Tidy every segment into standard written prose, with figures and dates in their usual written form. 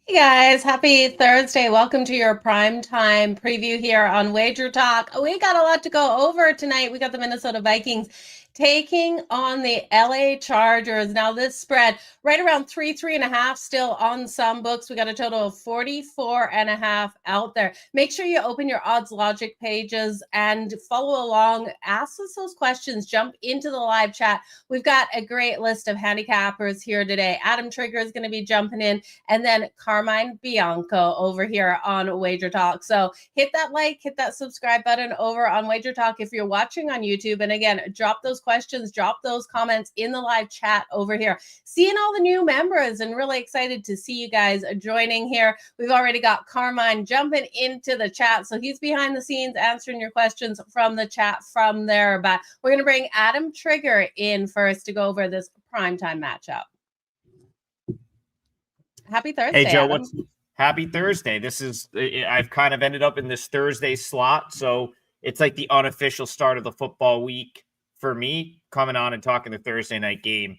Hey guys, happy Thursday. Welcome to your prime time preview here on WagerTalk. We got a lot to go over tonight. We got the Minnesota Vikings taking on the LA Chargers. Now this spread right around 3.5 still on some books. We got a total of 44.5 out there. Make sure you open your odds logic pages and follow along. Ask us those questions. Jump into the live chat. We've got a great list of handicappers here today. Adam Trigger is going to be jumping in, and then Carmine Bianco over here on WagerTalk. So hit that like, hit that subscribe button over on WagerTalk if you're watching on YouTube. And again, drop those questions, drop those comments in the live chat over here. Seeing all the new members and really excited to see you guys joining here. We've already got Carmine jumping into the chat. So he's behind the scenes answering your questions from the chat from there. But we're going to bring Adam Trigger in first to go over this primetime matchup. Happy Thursday. Hey, Joe, Adam. Happy Thursday. I've kind of ended up in this Thursday slot. So it's like the unofficial start of the football week for me, coming on and talking the Thursday night game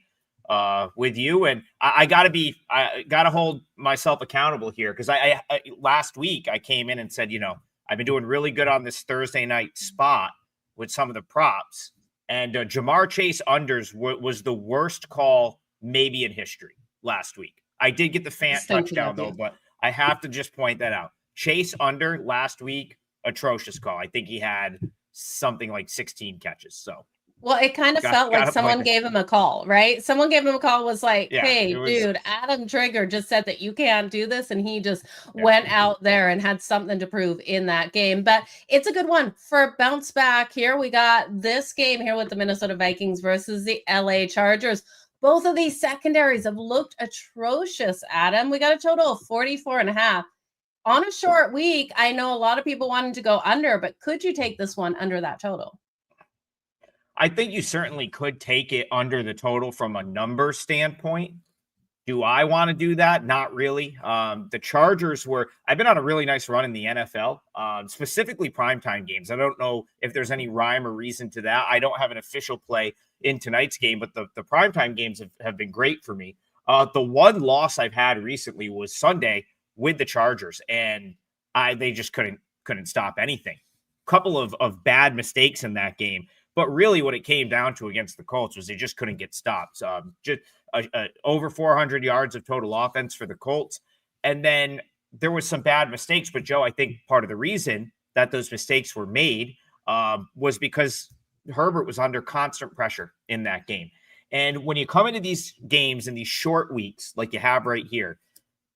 with you. And I got to hold myself accountable here because I last week I came in and said, I've been doing really good on this Thursday night spot with some of the props. And Jamar Chase unders was the worst call maybe in history last week. I did get the touchdown, though, but I have to just point that out. Chase under last week, atrocious call. I think he had something like 16 catches. So, well, it kind of felt like someone gave him a call, right? Someone gave him a call, was like, hey, dude, Adam Trigger just said that you can't do this. And he just went out there and had something to prove in that game. But it's a good one for bounce back here. We got this game here with the Minnesota Vikings versus the LA Chargers. Both of these secondaries have looked atrocious, Adam. We got a total of 44.5. On a short week, I know a lot of people wanted to go under, but could you take this one under that total? I think you certainly could take it under the total from a number standpoint. Do I want to do that? Not really. The Chargers I've been on a really nice run in the NFL, specifically primetime games. I don't know if there's any rhyme or reason to that. I don't have an official play in tonight's game, but the primetime games have been great for me. The one loss I've had recently was Sunday with the Chargers, and they just couldn't stop anything. Couple of bad mistakes in that game, but really what it came down to against the Colts was they just couldn't get stopped. Just over 400 yards of total offense for the Colts. And then there was some bad mistakes. But, Joe, I think part of the reason that those mistakes were made was because Herbert was under constant pressure in that game. And when you come into these games in these short weeks like you have right here,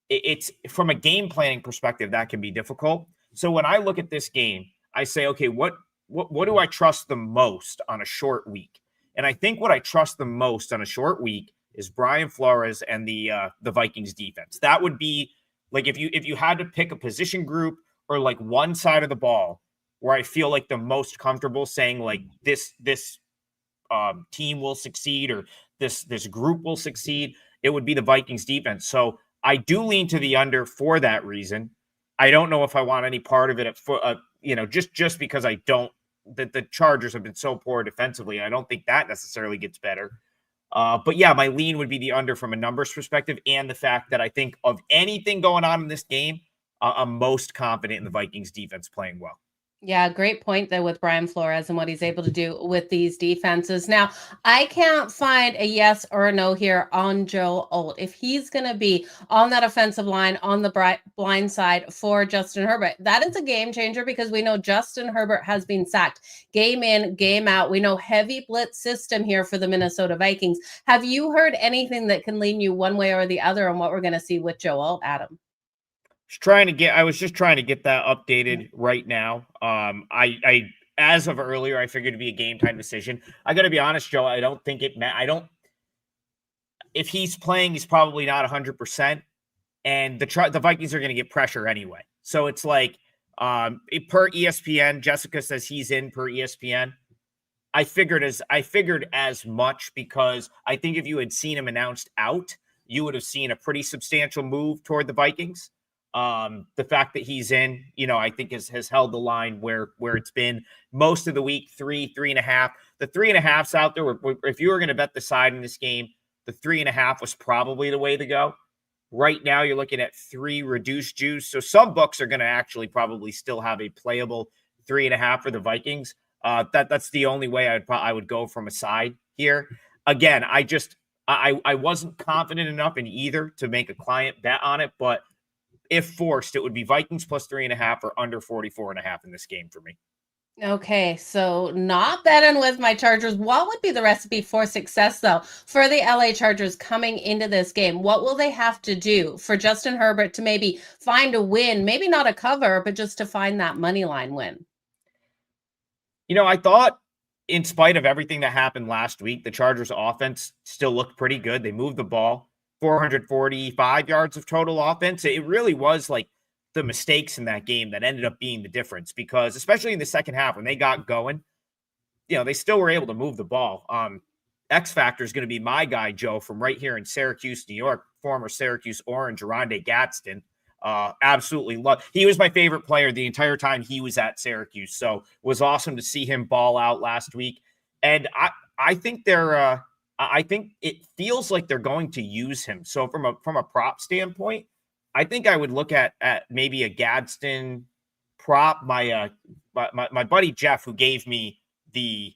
it's from a game planning perspective, that can be difficult. So when I look at this game, I say, okay, what do I trust the most on a short week? And I think what I trust the most on a short week is Brian Flores and the Vikings defense. That would be like if you had to pick a position group or like one side of the ball where I feel like the most comfortable saying like this team will succeed or this group will succeed, it would be the Vikings defense. So I do lean to the under for that reason. I don't know if I want any part of it just because I don't. That the Chargers have been so poor defensively. I don't think that necessarily gets better. But yeah, my lean would be the under from a numbers perspective and the fact that I think of anything going on in this game, I'm most confident in the Vikings defense playing well. Yeah, great point there with Brian Flores and what he's able to do with these defenses. Now, I can't find a yes or a no here on Joe Alt. If he's going to be on that offensive line on the blind side for Justin Herbert, that is a game changer because we know Justin Herbert has been sacked game in, game out. We know heavy blitz system here for the Minnesota Vikings. Have you heard anything that can lean you one way or the other on what we're going to see with Joe Alt, Adam? I was just trying to get that updated right now. I as of earlier, I figured it'd be a game time decision. I got to be honest, Joe. I don't think if he's playing, he's probably not 100%, and the Vikings are going to get pressure anyway. So it's like per ESPN, Jessica says he's in per ESPN. I figured as much because I think if you had seen him announced out, you would have seen a pretty substantial move toward the Vikings. The fact that he's in, I think has held the line where it's been most of the week, 3.5. The 3.5's out there. If you were going to bet the side in this game, the 3.5 was probably the way to go. Right now, you're looking at 3 reduced juice. So some books are going to actually probably still have a playable 3.5 for the Vikings. That's the only way I would go from a side here. Again, I wasn't confident enough in either to make a client bet on it, but if forced, it would be Vikings plus 3.5 or under 44.5 in this game for me. Okay, so not betting with my Chargers. What would be the recipe for success, though, for the LA Chargers coming into this game? What will they have to do for Justin Herbert to maybe find a win? Maybe not a cover, but just to find that money line win. I thought in spite of everything that happened last week, the Chargers offense still looked pretty good. They moved the ball, 445 yards of total offense. It really was like the mistakes in that game that ended up being the difference, because especially in the second half when they got going, they still were able to move the ball. X factor is going to be my guy, Joe, from right here in Syracuse, New York, former Syracuse Orange, Rondé Gadsden. Absolutely love. He was my favorite player the entire time he was at Syracuse. So it was awesome to see him ball out last week. And I think I think it feels like they're going to use him. So from a prop standpoint, I think I would look at maybe a Gadsden prop. My buddy Jeff, who gave me the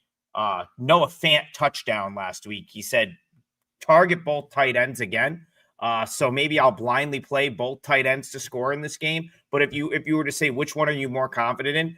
Noah Fant touchdown last week, he said target both tight ends again. So maybe I'll blindly play both tight ends to score in this game. But if you were to say which one are you more confident in,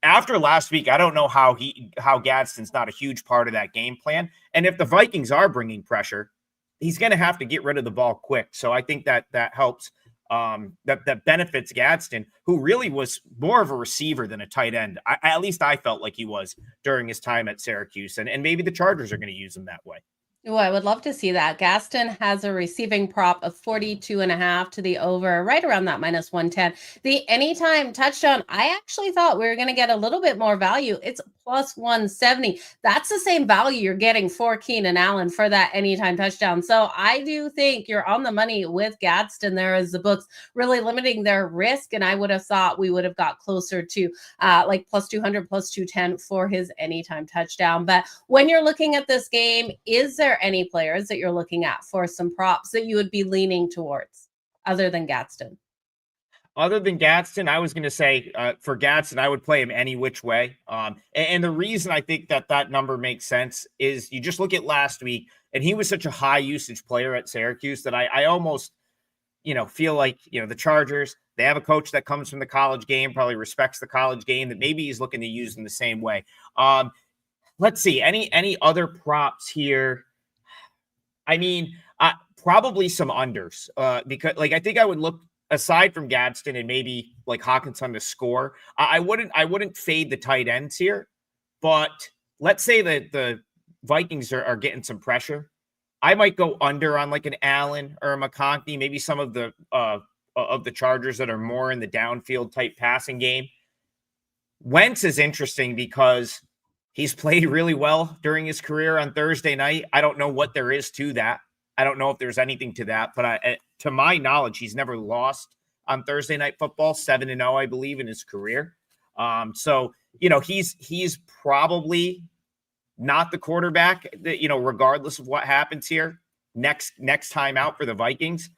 after last week, I don't know how Gadsden's not a huge part of that game plan. And if the Vikings are bringing pressure, he's going to have to get rid of the ball quick. So I think that helps. That benefits Gadsden, who really was more of a receiver than a tight end. At least I felt like he was during his time at Syracuse, and maybe the Chargers are going to use him that way. Oh, I would love to see that. Gaston has a receiving prop of 42.5 to the over, right around that minus 110. The anytime touchdown, I actually thought we were going to get a little bit more value. It's plus 170. That's the same value you're getting for Keenan Allen for that anytime touchdown. So I do think you're on the money with Gadsden there, as the books really limiting their risk. And I would have thought we would have got closer to like plus 200, plus 210 for his anytime touchdown. But when you're looking at this game, is there any players that you're looking at for some props that you would be leaning towards other than Gadsden? Other than Gadsden, I was going to say for Gadsden, I would play him any which way. And the reason I think that number makes sense is you just look at last week, and he was such a high usage player at Syracuse that I almost, feel like, the Chargers, they have a coach that comes from the college game, probably respects the college game, that maybe he's looking to use in the same way. Let's see, any other props here? I mean, probably some unders because I think I would look aside from Gadsden and maybe like Hawkinson to score. I wouldn't fade the tight ends here, but let's say that the Vikings are getting some pressure. I might go under on like an Allen or a McConkey, maybe some of the Chargers that are more in the downfield type passing game. Wentz is interesting because he's played really well during his career on Thursday night. I don't know what there is to that. I don't know if there's anything to that, but to my knowledge, he's never lost on Thursday Night Football, 7-0, I believe, in his career. So he's probably not the quarterback that, regardless of what happens here next time out for the Vikings.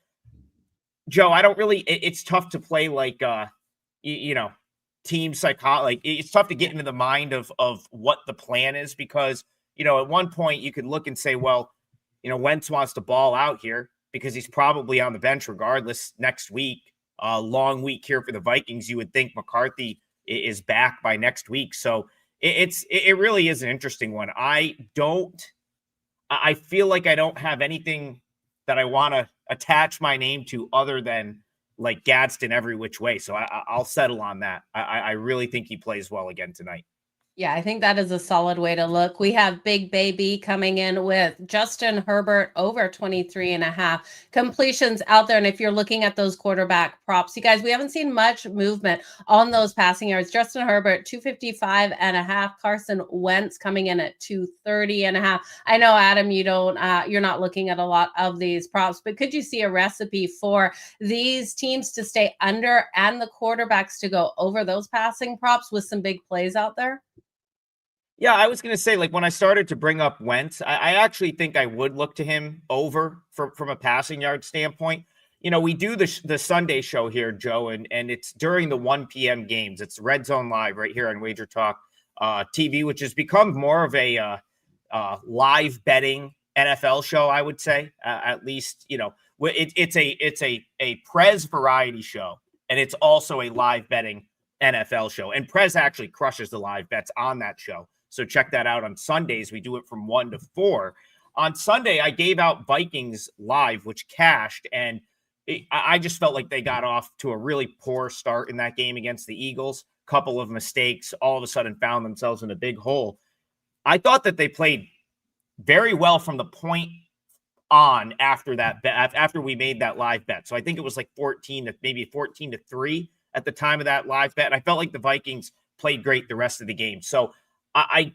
Joe, I don't really. It's tough to play like team psychology. Like, it's tough to get into the mind of what the plan is, because at one point you could look and say, well, Wentz wants to ball out here because he's probably on the bench regardless next week. Long week here for the Vikings. You would think McCarthy is back by next week. So it really is an interesting one. I feel like I don't have anything that I want to attach my name to other than like Gadsden every which way. So I'll settle on that. I really think he plays well again tonight. Yeah, I think that is a solid way to look. We have Big Baby coming in with Justin Herbert over 23.5 completions out there. And if you're looking at those quarterback props, you guys, we haven't seen much movement on those passing yards. Justin Herbert, 255.5. Carson Wentz coming in at 230.5. I know, Adam, you're not looking at a lot of these props, but could you see a recipe for these teams to stay under and the quarterbacks to go over those passing props with some big plays out there? Yeah, I was going to say, like, when I started to bring up Wentz, I actually think I would look to him over from a passing yard standpoint. we do the Sunday show here, Joe, and it's during the 1 p.m. games. It's Red Zone Live right here on WagerTalk TV, which has become more of a live betting NFL show, I would say. At least, it's a Prez variety show, and it's also a live betting NFL show. And Prez actually crushes the live bets on that show. So check that out on Sundays. We do it from 1 to 4. On Sunday, I gave out Vikings live, which cashed, and I just felt like they got off to a really poor start in that game against the Eagles. Couple of mistakes, all of a sudden found themselves in a big hole. I thought that they played very well from the point on after we made that live bet. So I think it was like 14 to 3 at the time of that live bet. And I felt like the Vikings played great the rest of the game. So I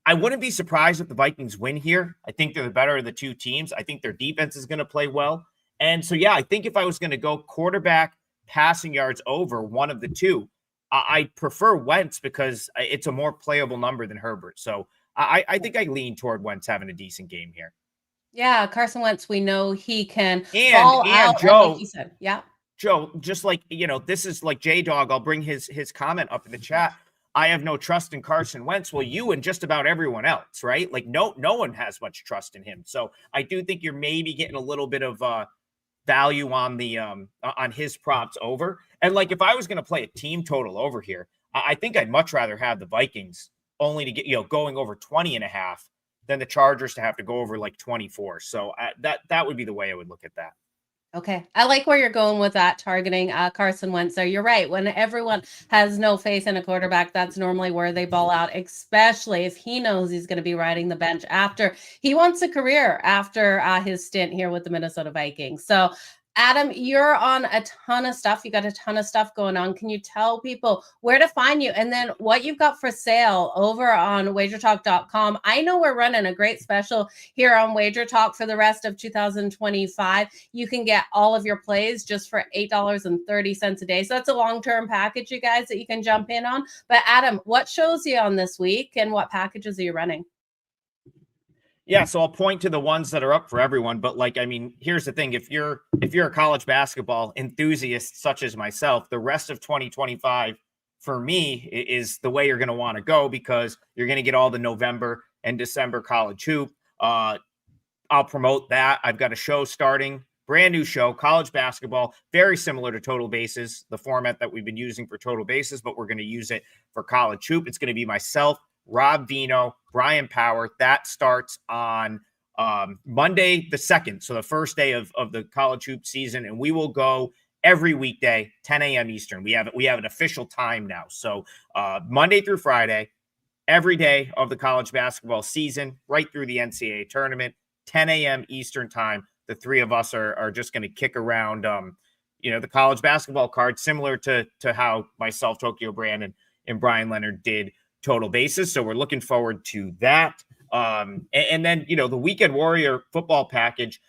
wouldn't be surprised if the Vikings win here. I think they're the better of the two teams. I think their defense is going to play well. And so, yeah, I think if I was going to go quarterback passing yards over one of the two, I prefer Wentz because it's a more playable number than Herbert. So I think I lean toward Wentz having a decent game here. Yeah, Carson Wentz, we know he can ball out, Joe, like you said. Yeah. Joe, just like, this is like J-Dog. I'll bring his comment up in the chat. I have no trust in Carson Wentz. Well, you and just about everyone else, right? Like no one has much trust in him. So I do think you're maybe getting a little bit of value on the on his props over. And like if I was going to play a team total over here, I think I'd much rather have the Vikings only to get going over 20.5 than the Chargers to have to go over like 24. So that would be the way I would look at that. Okay. I like where you're going with that, targeting Carson Wentz. So you're right. When everyone has no faith in a quarterback, that's normally where they ball out, especially if he knows he's going to be riding the bench after he wants a career after his stint here with the Minnesota Vikings. So Adam, you're on a ton of stuff. You got a ton of stuff going on. Can you tell people where to find you and then what you've got for sale over on WagerTalk.com? I know we're running a great special here on WagerTalk for the rest of 2025. You can get all of your plays just for $8.30 a day. So that's a long-term package, you guys, that you can jump in on. But Adam, what shows you on this week and what packages are you running? Yeah, so I'll point to the ones that are up for everyone. But here's the thing. If you're a college basketball enthusiast such as myself, the rest of 2025 for me is the way you're going to want to go because you're going to get all the November and December college hoop. I'll promote that. I've got a show starting, brand new show, college basketball, very similar to Total Bases, the format that we've been using for Total Bases, but we're going to use it for college hoop. It's going to be myself, Rob Vino, Brian Power. That starts on Monday the 2nd, so the first day of the college hoop season, and we will go every weekday, 10 a.m. Eastern. We have an official time now. So Monday through Friday, every day of the college basketball season, right through the NCAA tournament, 10 a.m. Eastern time. The three of us are just going to kick around, the college basketball card, similar to how myself, Tokyo Brandon, and Brian Leonard did Total Bases. So we're looking forward to that. And then, the Weekend Warrior football package,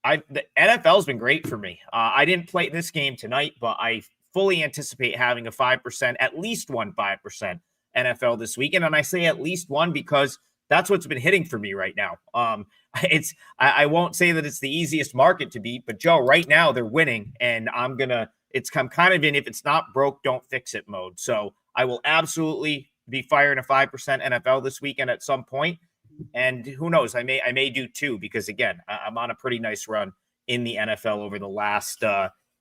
the NFL's been great for me. I didn't play this game tonight, but I fully anticipate having a 5%, at least one 5% NFL this weekend. And I say at least one because that's what's been hitting for me right now. I won't say that it's the easiest market to beat, but Joe, right now they're winning, and I'm kind of in if it's not broke, don't fix it mode. So I will absolutely be firing a 5% NFL this weekend at some point. And who knows, I may do two because again, I'm on a pretty nice run in the NFL over the last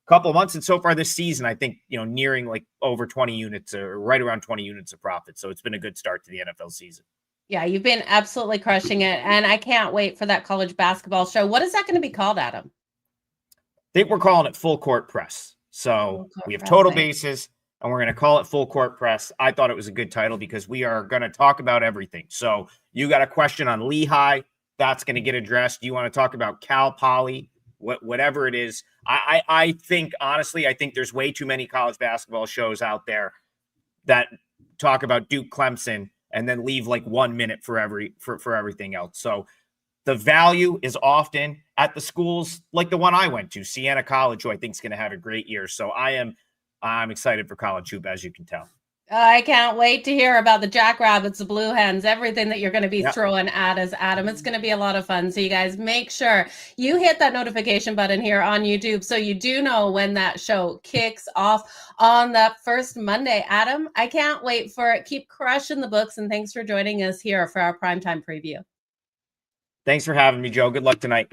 couple of months. And so far this season, I think, nearing like over 20 units or right around 20 units of profit. So it's been a good start to the NFL season. Yeah, you've been absolutely crushing it. And I can't wait for that college basketball show. What is that going to be called, Adam? I think we're calling it Full Court Press. So we have Total Bases, and we're going to call it Full Court Press. I thought it was a good title because we are going to talk about everything. So you got a question on Lehigh, that's going to get addressed. You want to talk about Cal Poly, whatever it is. I think, honestly, there's way too many college basketball shows out there that talk about Duke Clemson and then leave like 1 minute for everything else. So the value is often at the schools like the one I went to, Siena College, who I think is going to have a great year. So I'm excited for college hoop, as you can tell. I can't wait to hear about the jackrabbits, the blue hens, everything that you're going to be Yeah. throwing at us, Adam. It's going to be a lot of fun. So you guys make sure you hit that notification button here on YouTube so you do know when that show kicks off on that first Monday. Adam, I can't wait for it. Keep crushing the books, and thanks for joining us here for our primetime preview. Thanks for having me, Jo. Good luck tonight.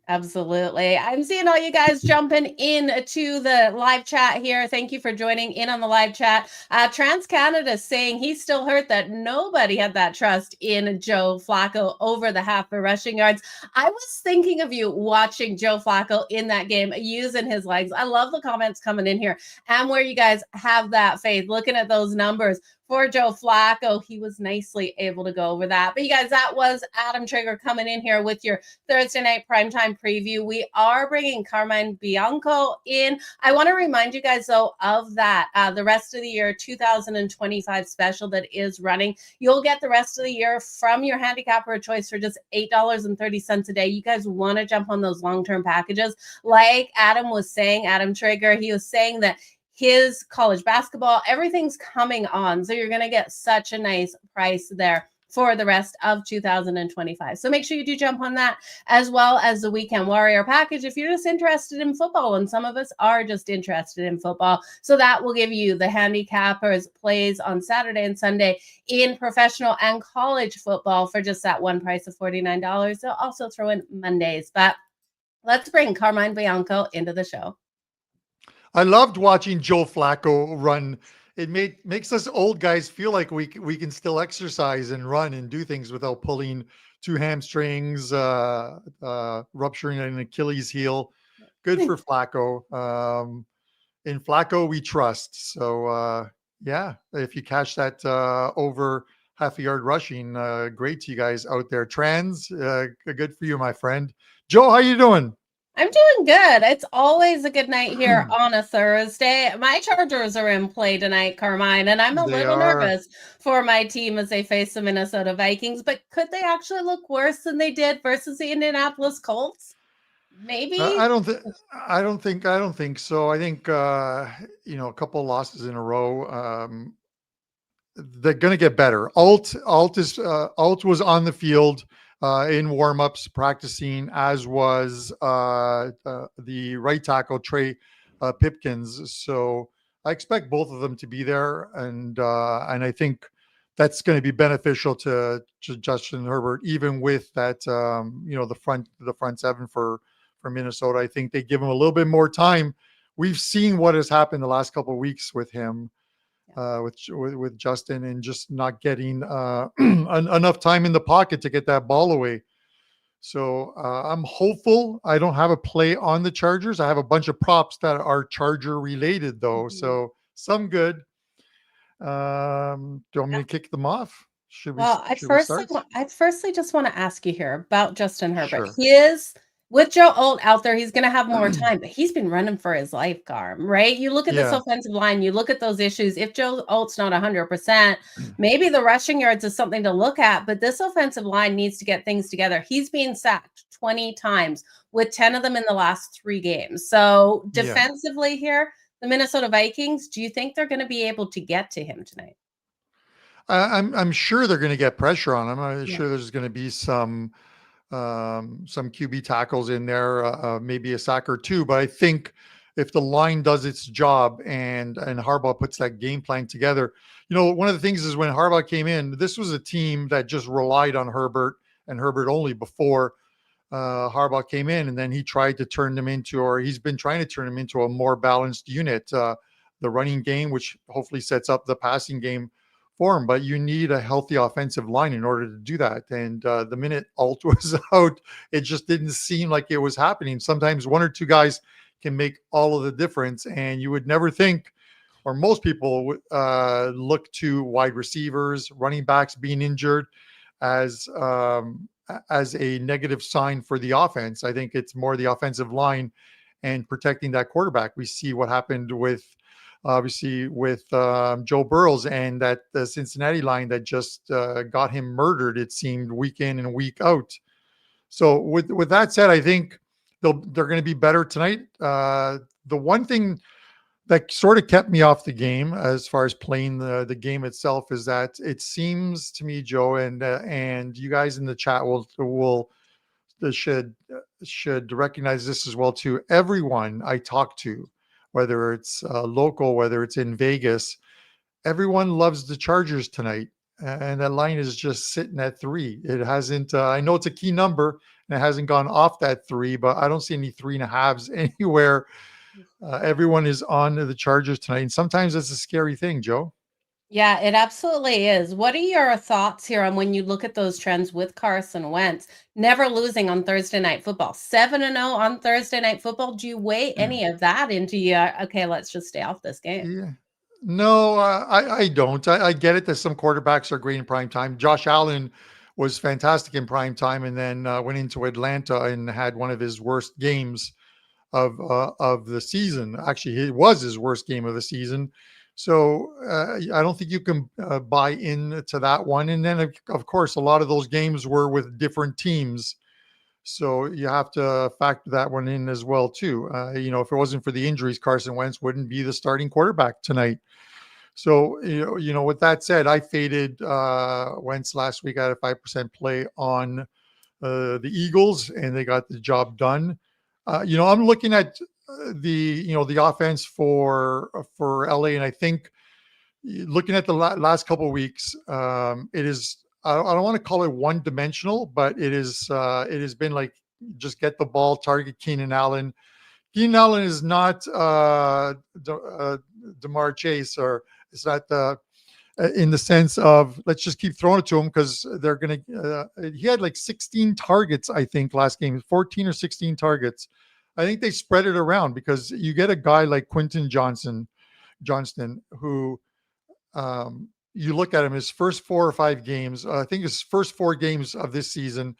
Absolutely. I'm seeing all you guys jumping in to the live chat here. Thank you for joining in on the live chat. Trans Canada saying he's still hurt that nobody had that trust in Joe Flacco over the half the rushing yards. I was thinking of you watching Joe Flacco in that game using his legs. I love the comments coming in here and where you guys have that faith. Looking at those numbers for Joe Flacco, he was nicely able to go over that. But you guys, that was Adam Trigger coming in here with your Thursday night primetime preview. We are bringing Carmine Bianco in. I want to remind you guys, though, of that. The rest of the year 2025 special that is running. You'll get the rest of the year from your handicapper of choice for just $8.30 a day. You guys want to jump on those long-term packages. Like Adam was saying, Adam Trigger, he was saying that his college basketball, everything's coming on. So you're going to get such a nice price there for the rest of 2025. So make sure you do jump on that, as well as the Weekend Warrior package if you're just interested in football, and some of us are just interested in football. So that will give you the handicappers plays on Saturday and Sunday in professional and college football for just that one price of $49. They'll also throw in Mondays. But let's bring Carmine Bianco into the show. I loved watching Joe Flacco run. It makes us old guys feel like we can still exercise and run and do things without pulling two hamstrings, rupturing an Achilles heel. Good for Flacco. In Flacco, we trust. So yeah, if you catch that over half a yard rushing, great to you guys out there. Trans, good for you, my friend. Joe, how you doing? I'm doing good. It's always a good night here on a Thursday. My Chargers are in play tonight, Carmine, and I'm a little nervous for my team as they face the Minnesota Vikings. But could they actually look worse than they did versus the Indianapolis Colts? Maybe. I don't think so. I think a couple of losses in a row. They're going to get better. Alt was on the field in warmups practicing, as was the right tackle Trey Pipkins. So I expect both of them to be there, and I think that's going to be beneficial to Justin Herbert, even with that the front seven for Minnesota. I think they give him a little bit more time. We've seen what has happened the last couple of weeks with him. With Justin, and just not getting enough time in the pocket to get that ball away. So I'm hopeful. I don't have a play on the Chargers. I have a bunch of props that are Charger related though. Mm-hmm. So some good. Do you want me to kick them off? I'd firstly just want to ask you here about Justin Herbert. Sure. With Joe Alt out there, he's going to have more time, but he's been running for his life, Carm, right? You look at this offensive line, you look at those issues. If Joe Alt's not 100%, maybe the rushing yards is something to look at, but this offensive line needs to get things together. He's being sacked 20 times, with 10 of them in the last 3 games. So defensively here, the Minnesota Vikings, do you think they're going to be able to get to him tonight? I'm sure they're going to get pressure on him. I'm sure there's going to be some QB tackles in there, maybe a sack or two. But I think if the line does its job and Harbaugh puts that game plan together, one of the things is when Harbaugh came in, this was a team that just relied on Herbert and Herbert only before Harbaugh came in, and then he tried to turn them into, or he's been trying to turn them into a more balanced unit. The running game, which hopefully sets up the passing game for him, but you need a healthy offensive line in order to do that. And the minute Alt was out, it just didn't seem like it was happening. Sometimes one or two guys can make all of the difference, and you would never think, or most people would look to wide receivers, running backs being injured as a negative sign for the offense. I think it's more the offensive line and protecting that quarterback. We see what happened with Joe Burrows and that the Cincinnati line that just got him murdered, it seemed, week in and week out. So with that said, I think they're going to be better tonight. The one thing that sort of kept me off the game as far as playing the game itself is that it seems to me, Joe, and you guys in the chat should recognize this as well too. Everyone I talk to, whether it's local, whether it's in Vegas, everyone loves the Chargers tonight. And that line is just sitting at 3. It hasn't, I know it's a key number and it hasn't gone off that 3, but I don't see any 3.5s anywhere. Everyone is on the Chargers tonight. And sometimes it's a scary thing, Joe. Yeah, it absolutely is. What are your thoughts here on when you look at those trends with Carson Wentz never losing on Thursday Night Football, 7-0 on Thursday Night Football? Do you weigh any of that into okay, let's just stay off this game? Yeah. No, I don't. I get it that some quarterbacks are great in prime time. Josh Allen was fantastic in prime time, and then went into Atlanta and had one of his worst games of the season. Actually, it was his worst game of the season. So I don't think you can buy into that one. And then, of course, a lot of those games were with different teams. So you have to factor that one in as well, too. If it wasn't for the injuries, Carson Wentz wouldn't be the starting quarterback tonight. So, with that said, I faded Wentz last week. I had a 5% play on the Eagles, and they got the job done. I'm looking at the offense for LA, and I think looking at the last couple of weeks, it is. I don't want to call it one dimensional, but it is. It has been like just get the ball, target Keenan Allen. Keenan Allen is not DeMar Chase, or it's not in the sense of let's just keep throwing it to him because they're going to. He had like 16 targets, I think, last game, 14 or 16 targets. I think they spread it around because you get a guy like Quentin Johnston, who you look at him, his first 4 or 5 games, I think his first 4 games of this season,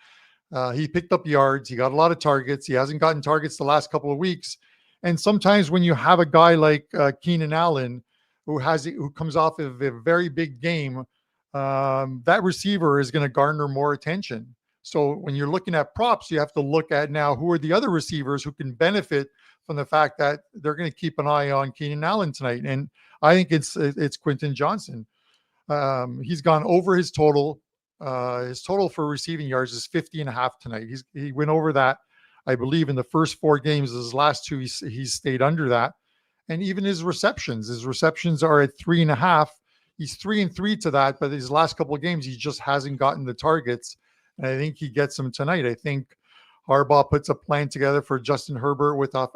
he picked up yards. He got a lot of targets. He hasn't gotten targets the last couple of weeks. And sometimes when you have a guy like Keenan Allen, who comes off of a very big game, that receiver is going to garner more attention. So when you're looking at props, you have to look at now who are the other receivers who can benefit from the fact that they're going to keep an eye on Keenan Allen tonight. And I think it's Quentin Johnston. He's gone over his total. His total for receiving yards is 50.5 tonight. He went over that, I believe, in the first 4 games. His last 2, he's stayed under that. And even his receptions are at 3.5. He's 3-3 to that, but his last couple of games, he just hasn't gotten the targets. And I think he gets them tonight. I think Harbaugh puts a plan together for Justin Herbert with the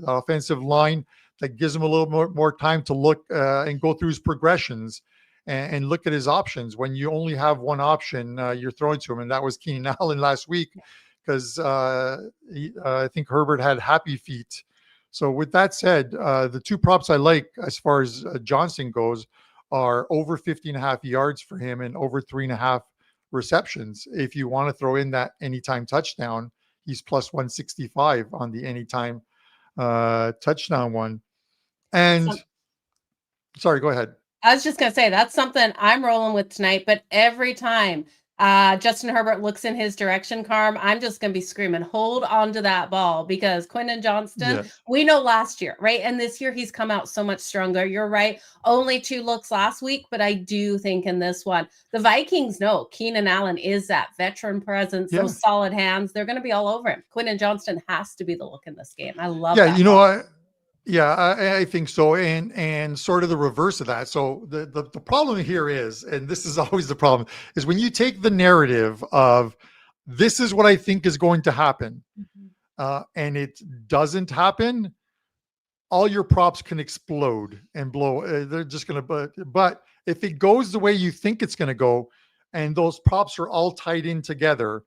offensive line that gives him a little more time to look and go through his progressions and look at his options. When you only have one option, you're throwing to him. And that was Keenan Allen last week because I think Herbert had happy feet. So with that said, the 2 props I like as far as Johnson goes are over 50.5 yards for him and over 3.5 receptions. If you want to throw in that anytime touchdown, he's plus 165 on the anytime touchdown one. And sorry, go ahead. I was just going to say that's something I'm rolling with tonight, but every time Justin Herbert looks in his direction, Carm, I'm just going to be screaming, hold on to that ball, because Quentin Johnston, we know last year, right? And this year he's come out so much stronger. You're right. Only 2 looks last week, but I do think in this one, the Vikings know Keenan Allen is that veteran presence, those solid hands. They're going to be all over him. Quentin Johnston has to be the look in this game. I love that. I think so. And sort of the reverse of that. So the problem here is, and this is always the problem, is when you take the narrative of this is what I think is going to happen, and it doesn't happen, all your props can explode and blow. They're just going to, but if it goes the way you think it's going to go, and those props are all tied in together,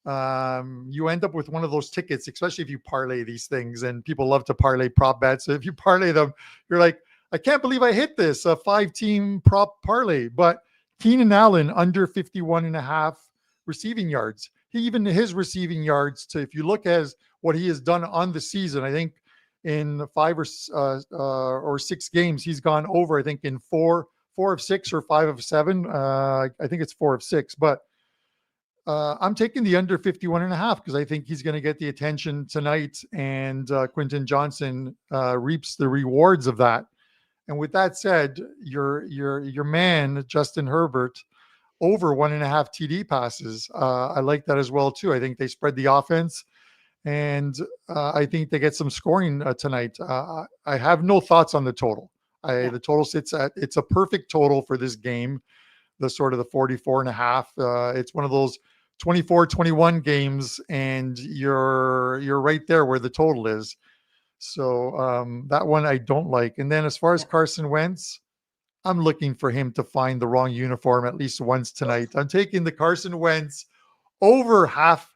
you end up with one of those tickets, especially if you parlay these things, and people love to parlay prop bets. So if you parlay them, you're like, I can't believe I hit this, a 5-team prop parlay. But Keenan Allen under 51.5 receiving yards. Even his receiving yards, if you look at what he has done on the season, I think in 5 or 6 games, he's gone over, I think in 4 of 6 or 5 of 7. I think it's 4 of 6, but I'm taking the under 51.5 because I think he's going to get the attention tonight, and Quentin Johnson reaps the rewards of that. And with that said, your man Justin Herbert over 1.5 TD passes. I like that as well too. I think they spread the offense, and I think they get some scoring tonight. I have no thoughts on the total. The total sits at, it's a perfect total for this game, the sort of the 44.5. It's one of those 24-21 games, and you're right there where the total is. So that one I don't like. And then as far as Carson Wentz, I'm looking for him to find the wrong uniform at least once tonight. I'm taking the Carson Wentz over half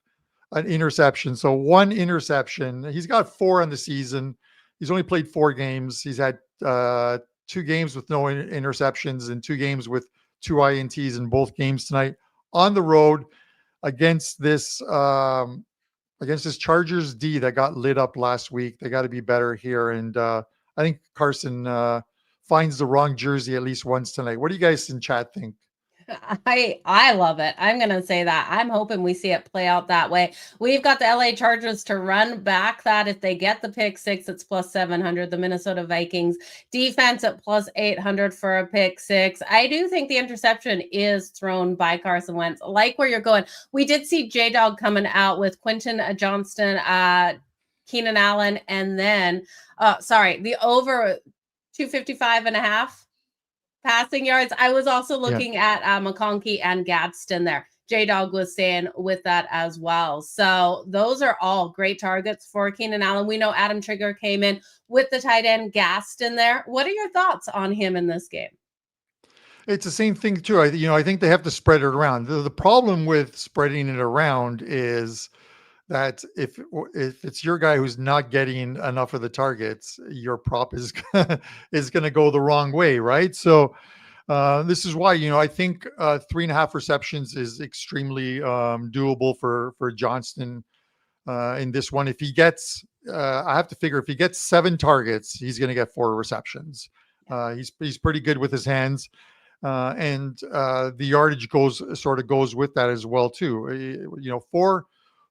an interception. So 1 interception. He's got 4 on the season. He's only played 4 games. He's had 2 games with no interceptions and 2 games with 2 INTs in both games tonight on the road against this Chargers D that got lit up last week. They got to be better here. And I think Carson finds the wrong jersey at least once tonight. What do you guys in chat think? I love it. I'm going to say that. I'm hoping we see it play out that way. We've got the LA Chargers to run back that. If they get the pick 6, it's plus 700. The Minnesota Vikings defense at plus 800 for a pick 6. I do think the interception is thrown by Carson Wentz. Like where you're going. We did see J-Dog coming out with Quentin Johnston, Keenan Allen, and then, the over 255.5. passing yards. I was also looking at McConkey and Gadsden there. J-Dog was saying with that as well. So those are all great targets for Keenan Allen. We know Adam Trigger came in with the tight end Gadsden there. What are your thoughts on him in this game? It's the same thing too. I think they have to spread it around. The problem with spreading it around is that if it's your guy who's not getting enough of the targets, your prop is going to go the wrong way, right? So this is why, I think 3.5 receptions is extremely doable for Johnston in this one. If he gets, I have to figure if he gets 7 targets, he's going to get 4 receptions. He's pretty good with his hands. And the yardage goes with that as well too.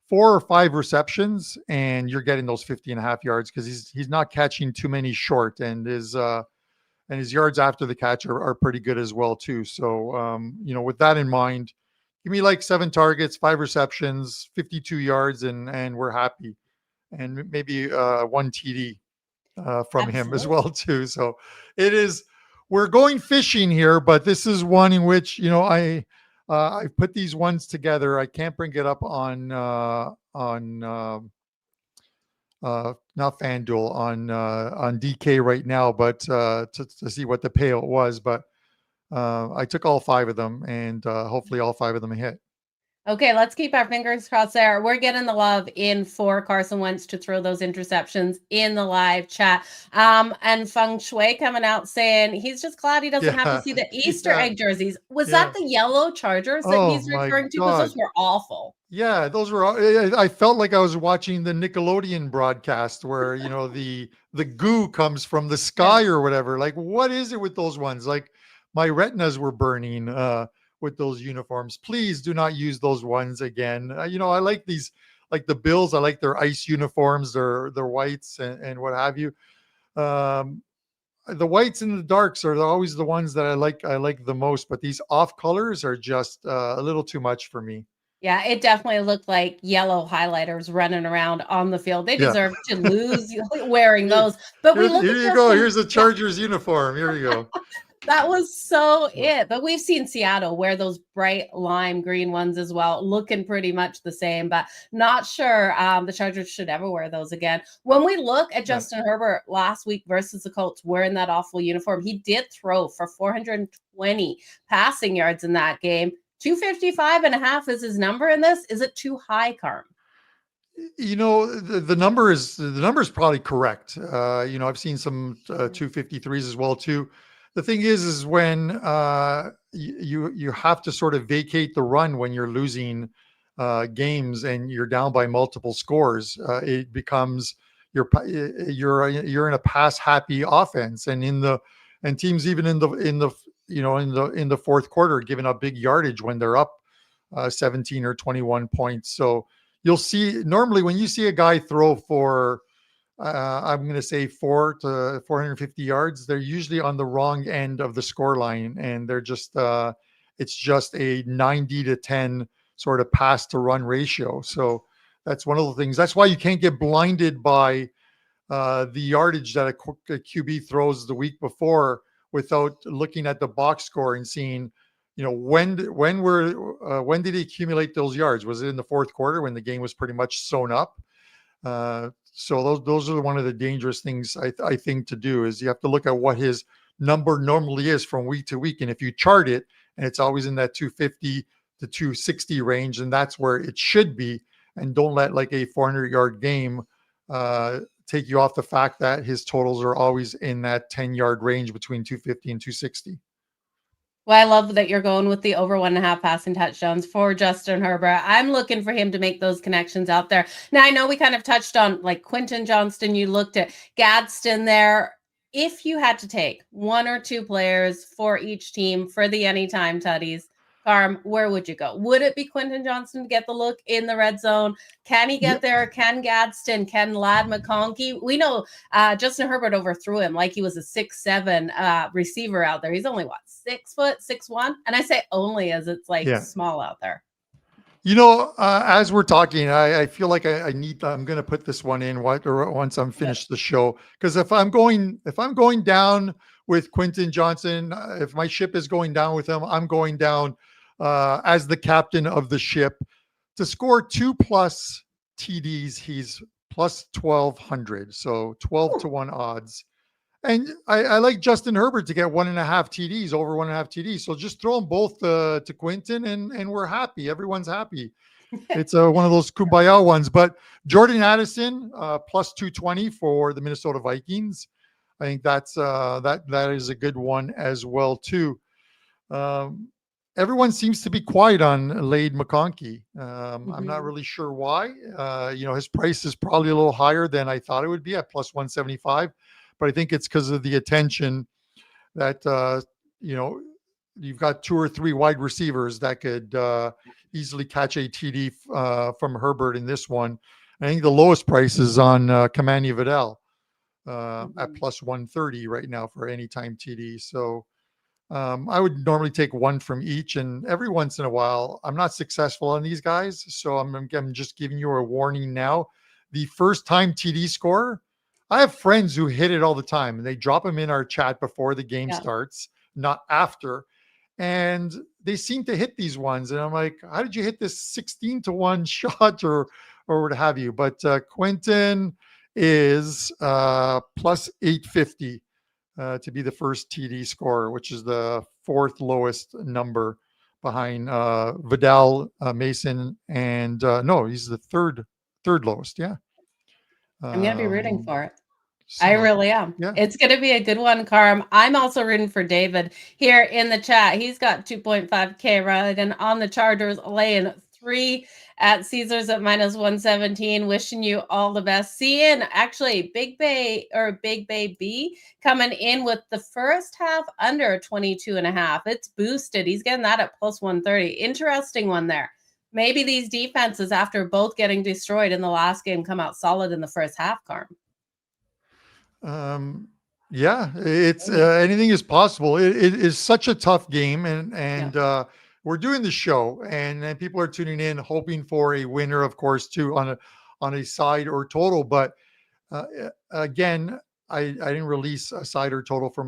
4 or 5 receptions, and you're getting those 50.5 yards because he's not catching too many short, and his yards after the catch are pretty good as well too. So with that in mind, give me like 7 targets, 5 receptions, 52 yards, and we're happy, and maybe 1 TD from him as well too. So we're going fishing here, but this is one in which I put these ones together. I can't bring it up on not FanDuel, on DK right now, but to see what the payout was. But I took all 5 of them, and hopefully all 5 of them hit. Okay, let's keep our fingers crossed there. We're getting the love in for Carson Wentz to throw those interceptions in the live chat. And Feng Shui coming out saying he's just glad he doesn't have to see the Easter egg jerseys. Was that the yellow Chargers that he's referring to? Because those were awful. Yeah, those were. I felt like I was watching the Nickelodeon broadcast where the goo comes from the sky or whatever. Like, what is it with those ones? Like, my retinas were burning with those uniforms. Please do not use those ones again. I like these, like the Bills. I like their ice uniforms, their whites and what have you. The whites and the darks are always the ones that I like the most. But these off colors are just a little too much for me. Yeah, it definitely looked like yellow highlighters running around on the field. They deserve to lose wearing those. But here you go. Here's a Chargers uniform. Here you go. That was so it. But we've seen Seattle wear those bright lime green ones as well, looking pretty much the same, but not sure the Chargers should ever wear those again. When we look at Justin Herbert last week versus the Colts wearing that awful uniform, he did throw for 420 passing yards in that game. 255.5 is his number in this. Is it too high, Carm? The number is probably correct. I've seen some 253s as well too. The thing is when you have to sort of vacate the run when you're losing games and you're down by multiple scores. It becomes you're in a pass happy offense, and teams even in the fourth quarter giving up big yardage when they're up 17 or 21 points. So you'll see normally when you see a guy throw for, I'm going to say 450 yards, they're usually on the wrong end of the score line, and they're just, it's just a 90 to 10 sort of pass to run ratio. So that's one of the things. That's why you can't get blinded by the yardage that a QB throws the week before without looking at the box score and seeing, when did he accumulate those yards? Was it in the fourth quarter when the game was pretty much sewn up? So those are one of the dangerous things I think to do, is you have to look at what his number normally is from week to week. And if you chart it and it's always in that 250 to 260 range, and that's where it should be. And don't let like a 400-yard game take you off the fact that his totals are always in that 10-yard range between 250 and 260. Well, I love that you're going with the over 1.5 passing touchdowns for Justin Herbert. I'm looking for him to make those connections out there. Now, I know we kind of touched on like Quentin Johnston. You looked at Gadsden there. If you had to take one or two players for each team for the anytime tutties, Carm, where would you go? Would it be Quentin Johnston to get the look in the red zone? Can he get there? Can Gadsden? Can Ladd McConkey? We know Justin Herbert overthrew him like he was a 6'7" receiver out there. He's only, 6 foot, 6'1"? And I say only as it's like small out there. As we're talking, I feel like I'm going to put this one in once I'm finished the show. Because if I'm going down with Quentin Johnston, if my ship is going down with him, I'm going down as the captain of the ship. To score 2+ TDs, he's plus 1,200. So 12 to 1 odds. And I like Justin Herbert to get 1.5 TDs, over 1.5 TDs. So just throw them both to Quentin, and we're happy. Everyone's happy. It's one of those kumbaya ones. But Jordan Addison, plus 220 for the Minnesota Vikings. I think that is a good one as well too. Everyone seems to be quiet on Ladd McConkey. I'm not really sure why. His price is probably a little higher than I thought it would be at plus 175. But I think it's because of the attention that, you've got 2 or 3 wide receivers that could easily catch a TD from Herbert in this one. I think the lowest price is on Kamani Vidal at plus 130 right now for anytime TD. So I would normally take one from each. And every once in a while, I'm not successful on these guys. So I'm just giving you a warning now. The first time TD scorer, I have friends who hit it all the time, and they drop them in our chat before the game starts, not after. And they seem to hit these ones. And I'm like, how did you hit this 16 to 1 shot or what have you? But Quentin is plus 850 to be the first TD scorer, which is the 4th lowest number behind Vidal, Mason, and no, he's the third lowest. Yeah. I'm going to be rooting for it. I really am. Yeah. It's going to be a good one, Carm. I'm also rooting for David here in the chat. He's got 2.5K right, and on the Chargers laying 3 at Caesars at minus 117. Wishing you all the best. Seeing actually Big Bay B coming in with the first half under 22.5. It's boosted. He's getting that at plus 130. Interesting one there. Maybe these defenses, after both getting destroyed in the last game, come out solid in the first half, Carm. It's anything is possible. It is such a tough game, and we're doing the show, and people are tuning in, hoping for a winner, of course, too, on a side or total. But again, I didn't release a side or total for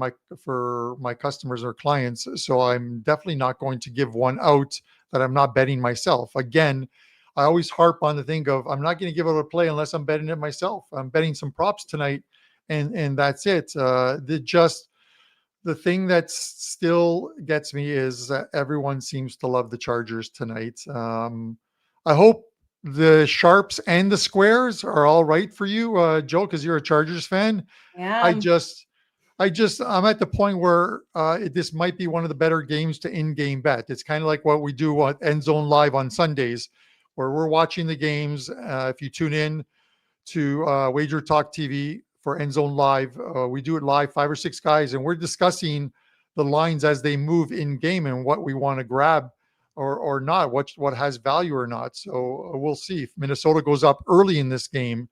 my customers or clients, so I'm definitely not going to give one out that I'm not betting myself. Again, I always harp on the thing of I'm not going to give out a play unless I'm betting it myself. I'm betting some props tonight, and that's it. The thing that still gets me is that everyone seems to love the Chargers tonight. I hope the sharps and the squares are all right for you, Joe, because you're a Chargers fan. Yeah. I'm at the point where this might be one of the better games to in-game bet. It's kind of like what we do on End Zone Live on Sundays, where we're watching the games. If you tune in to WagerTalk TV for End Zone Live, we do it live, 5 or 6 guys, and we're discussing the lines as they move in game and what we want to grab or not, what has value or not. So we'll see. If Minnesota goes up early in this game,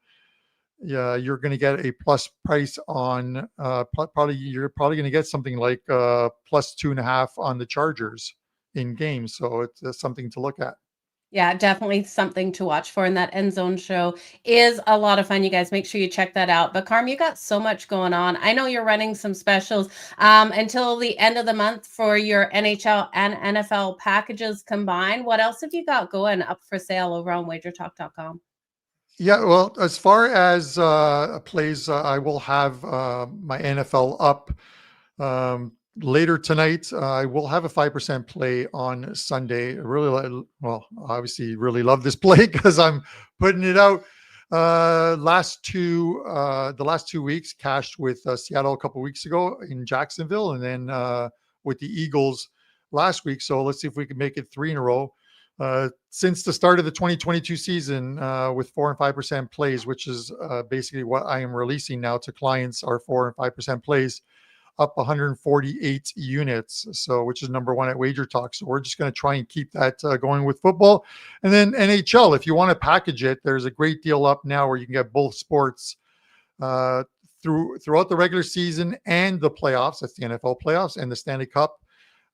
yeah, you're going to get a plus price on you're probably going to get something like plus 2.5 on the Chargers in game. So it's something to look at. Yeah, definitely something to watch for. And that end zone show is a lot of fun. You guys make sure you check that out. But Carm, you got so much going on. I know you're running some specials until the end of the month for your NHL and NFL packages combined. What else have you got going up for sale over on WagerTalk.com? Yeah, well, as far as plays, I will have my NFL up later tonight. I will have a 5% play on Sunday. I really, obviously really love this play because I'm putting it out. The last 2 weeks cashed with Seattle a couple weeks ago in Jacksonville, and then with the Eagles last week. So let's see if we can make it 3 in a row. Since the start of the 2022 season, with 4 and 5% plays, which is basically what I am releasing now to clients, are 4 and 5% plays, up 148 units. So, which is number 1 at WagerTalk. So we're just going to try and keep that going with football. And then NHL, if you want to package it, there's a great deal up now where you can get both sports throughout the regular season and the playoffs. That's the NFL playoffs and the Stanley Cup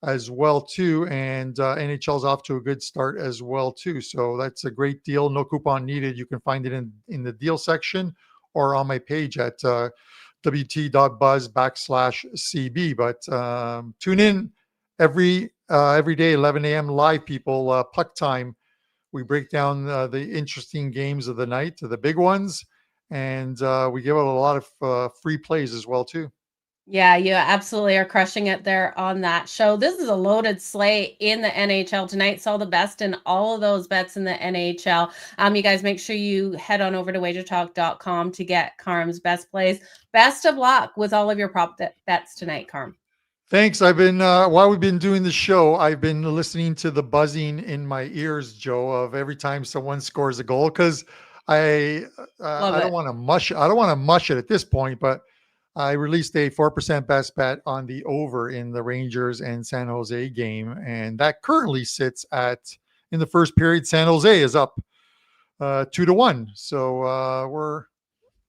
as well too, and NHL's off to a good start as well too. So that's a great deal. No coupon needed. You can find it in the deal section or on my page at wt.buzz/CB. But tune in every day, 11 a.m. live, people. Puck time. We break down the interesting games of the night, the big ones, and we give out a lot of free plays as well too. Yeah, you absolutely are crushing it there on that show. This is a loaded slate in the NHL tonight. Saw the best in all of those bets in the NHL. You guys make sure you head on over to wagertalk.com to get Carm's best plays. Best of luck with all of your prop bets tonight, Carm. Thanks. I've been while we've been doing the show, I've been listening to the buzzing in my ears, Jo, of every time someone scores a goal, because I don't want to mush. I don't want to mush it at this point, but I released a 4% best bet on the over in the Rangers and San Jose game, and that currently sits at, in the first period, San Jose is up 2-1. So we're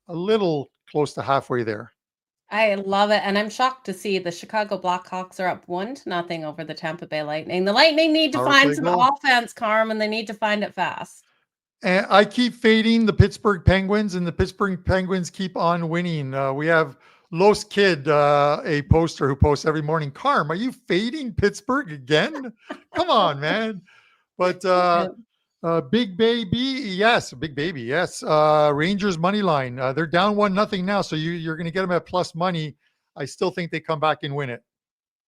a little close to halfway there. I love it, and I'm shocked to see the Chicago Blackhawks are up 1-0 over the Tampa Bay Lightning. The Lightning need to find some offense, Carm, and they need to find it fast. And I keep fading the Pittsburgh Penguins, and the Pittsburgh Penguins keep on winning. We have Los Kid, a poster who posts every morning. Carm, are you fading Pittsburgh again? Come on, man. But Big Baby, yes. Rangers money line. They're down 1-0 now, so you're going to get them at plus money. I still think they come back and win it.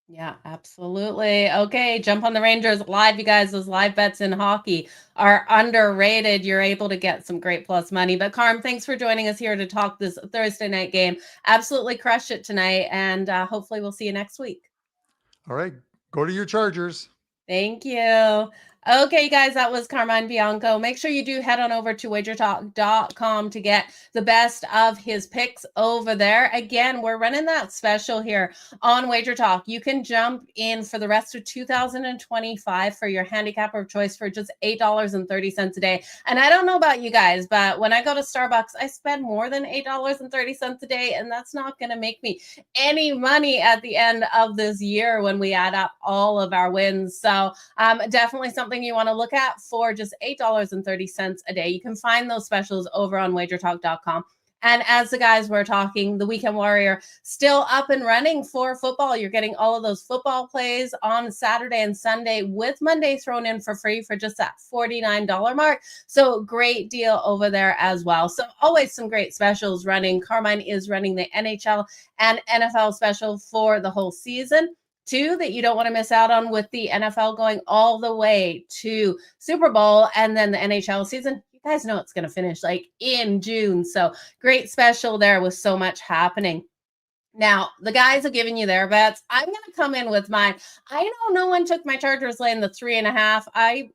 Yeah, absolutely. Okay, jump on the Rangers live, you guys. Those live bets in hockey are underrated. You're able to get some great plus money. But Carm, thanks for joining us here to talk this Thursday night game. Absolutely crushed it tonight, and hopefully we'll see you next week. All right, go to your Chargers. Thank you. Okay, guys, that was Carmine Bianco. Make sure you do head on over to wagertalk.com to get the best of his picks over there. Again, we're running that special here on WagerTalk. You can jump in for the rest of 2025 for your handicapper of choice for just $8.30 a day. And I don't know about you guys, but when I go to Starbucks, I spend more than $8.30 a day, and that's not going to make me any money at the end of this year when we add up all of our wins. So definitely something you want to look at for just $8.30 a day. You can find those specials over on wagertalk.com. And as the guys were talking, the Weekend Warrior still up and running for football. You're getting all of those football plays on Saturday and Sunday with Monday thrown in for free for just that $49 mark. So great deal over there as well. So always some great specials running. Carmine is running the NHL and NFL special for the whole season. 2 that you don't want to miss out on, with the NFL going all the way to Super Bowl, and then the NHL season. You guys know it's going to finish like in June. So great special there with so much happening. Now, the guys have given you their bets. I'm going to come in with mine. I know no one took my Chargers laying the 3.5.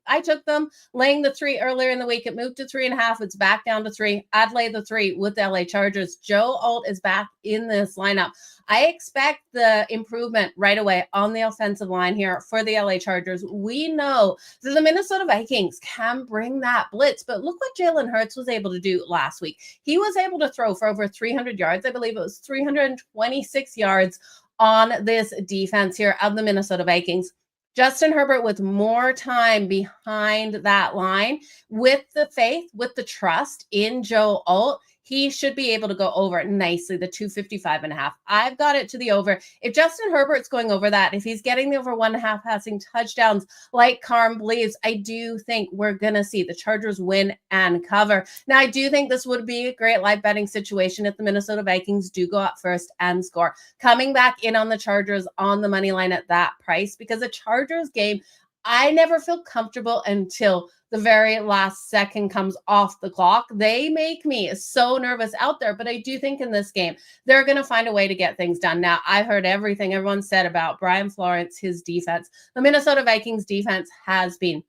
I took them laying the 3 earlier in the week. It moved to 3.5. It's back down to 3. I'd lay the 3 with the LA Chargers. Joe Alt is back in this lineup. I expect the improvement right away on the offensive line here for the LA Chargers. We know that the Minnesota Vikings can bring that blitz, but look what Jalen Hurts was able to do last week. He was able to throw for over 300 yards. I believe it was 326 yards on this defense here of the Minnesota Vikings. Justin Herbert with more time behind that line, with the faith, with the trust in Joe Alt, he should be able to go over nicely, the 255.5. I've got it to the over. If Justin Herbert's going over that, if he's getting the over 1.5 passing touchdowns like Carm believes, I do think we're going to see the Chargers win and cover. Now, I do think this would be a great live betting situation if the Minnesota Vikings do go up first and score. Coming back in on the Chargers on the money line at that price, because a Chargers game, I never feel comfortable until the very last second comes off the clock. They make me so nervous out there, but I do think in this game, they're going to find a way to get things done. Now, I heard everything everyone said about Brian Florence, his defense. The Minnesota Vikings defense has been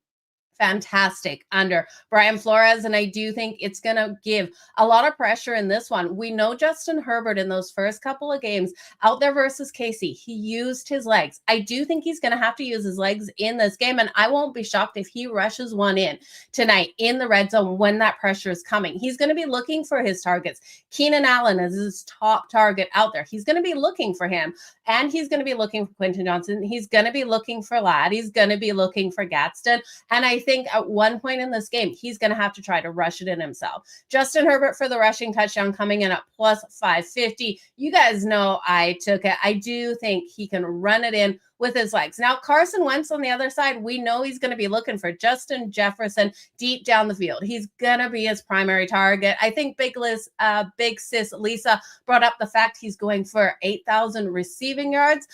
fantastic under Brian Flores, and I do think it's going to give a lot of pressure in this one. We know Justin Herbert in those first couple of games out there versus KC, he used his legs. I do think he's going to have to use his legs in this game, and I won't be shocked if he rushes one in tonight in the red zone when that pressure is coming. He's going to be looking for his targets. Keenan Allen is his top target out there. He's going to be looking for him, and he's going to be looking for Quentin Johnson. He's going to be looking for Ladd. He's going to be looking for Gadsden, and I think at one point in this game, he's going to have to try to rush it in himself. Justin Herbert for the rushing touchdown coming in at plus 550. You guys know I took it. I do think he can run it in with his legs. Now, Carson Wentz on the other side, we know he's going to be looking for Justin Jefferson deep down the field. He's going to be his primary target. I think Big Sis Lisa brought up the fact he's going for 8,000 receiving yards.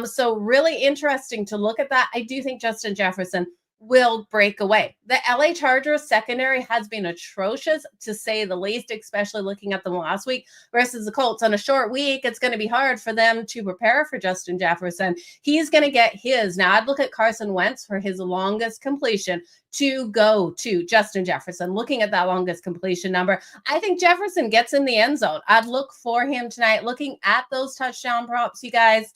So really interesting to look at that. I do think Justin Jefferson will break away. The LA Chargers secondary has been atrocious, to say the least, especially looking at them last week versus the Colts. On a short week, it's going to be hard for them to prepare for Justin Jefferson. He's going to get his. Now, I'd look at Carson Wentz for his longest completion to go to Justin Jefferson. Looking at that longest completion number, I think Jefferson gets in the end zone. I'd look for him tonight. Looking at those touchdown props, you guys,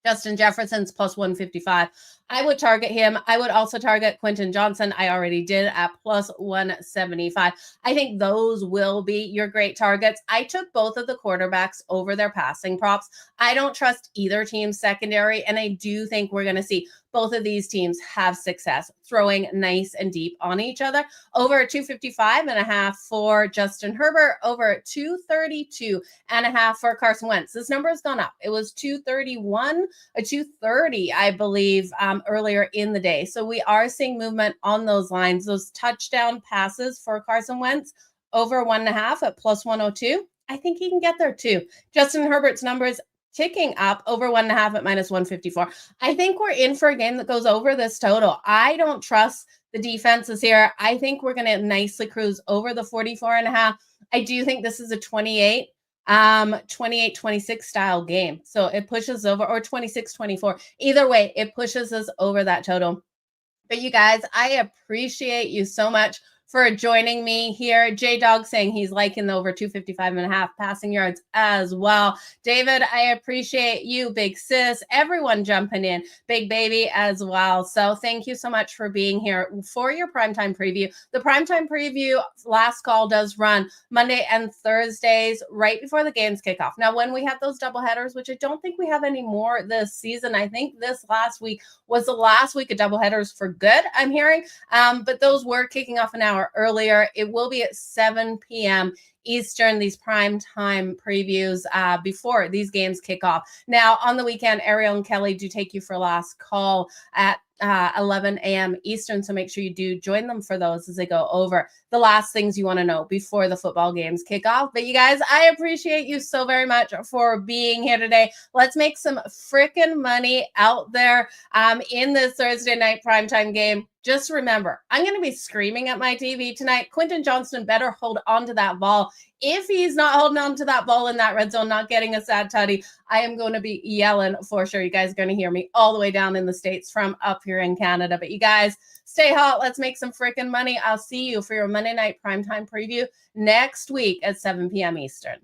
Justin Jefferson's plus 155. I would target him. I would also target Quentin Johnson. I already did at plus 175. I think those will be your great targets. I took both of the quarterbacks over their passing props. I don't trust either team's secondary, and I do think we're going to see both of these teams have success throwing nice and deep on each other. Over 255.5 for Justin Herbert, over 232.5 for Carson Wentz. This number has gone up. It was 231 or 230, I believe, earlier in the day. So we are seeing movement on those lines. Those touchdown passes for Carson Wentz over 1.5 at plus 102. I think he can get there too. Justin Herbert's numbers ticking up over 1.5 at minus 154. I think we're in for a game that goes over this total. I don't trust the defenses here. I think we're going to nicely cruise over the 44.5. I do think this is a 28-26 style game. So it pushes over, or 26-24. Either way, it pushes us over that total. But you guys, I appreciate you so much for joining me here. J-Dog saying he's liking the over 255.5 passing yards as well. David, I appreciate you, Big Sis, everyone jumping in, Big Baby as well. So thank you so much for being here for your primetime preview. The primetime preview last call does run Monday and Thursdays right before the games kick off. Now, when we have those double headers, which I don't think we have any more this season, I think this last week was the last week of double headers for good, I'm hearing. But those were kicking off an hour earlier. It will be at 7 p.m. Eastern, these prime time previews before these games kick off. Now, on the weekend, Ariel and Kelly do take you for last call at 11 a.m. Eastern. So make sure you do join them for those as they go over the last things you want to know before the football games kick off. But you guys, I appreciate you so very much for being here today. Let's make some freaking money out there in this Thursday night primetime game. Just remember, I'm going to be screaming at my TV tonight. Quentin Johnson better hold on to that ball. If he's not holding on to that ball in that red zone, not getting a sad tutty, I am going to be yelling for sure. You guys are going to hear me all the way down in the States from up here in Canada. But you guys, stay hot. Let's make some freaking money. I'll see you for your Monday night primetime preview next week at 7 p.m. Eastern.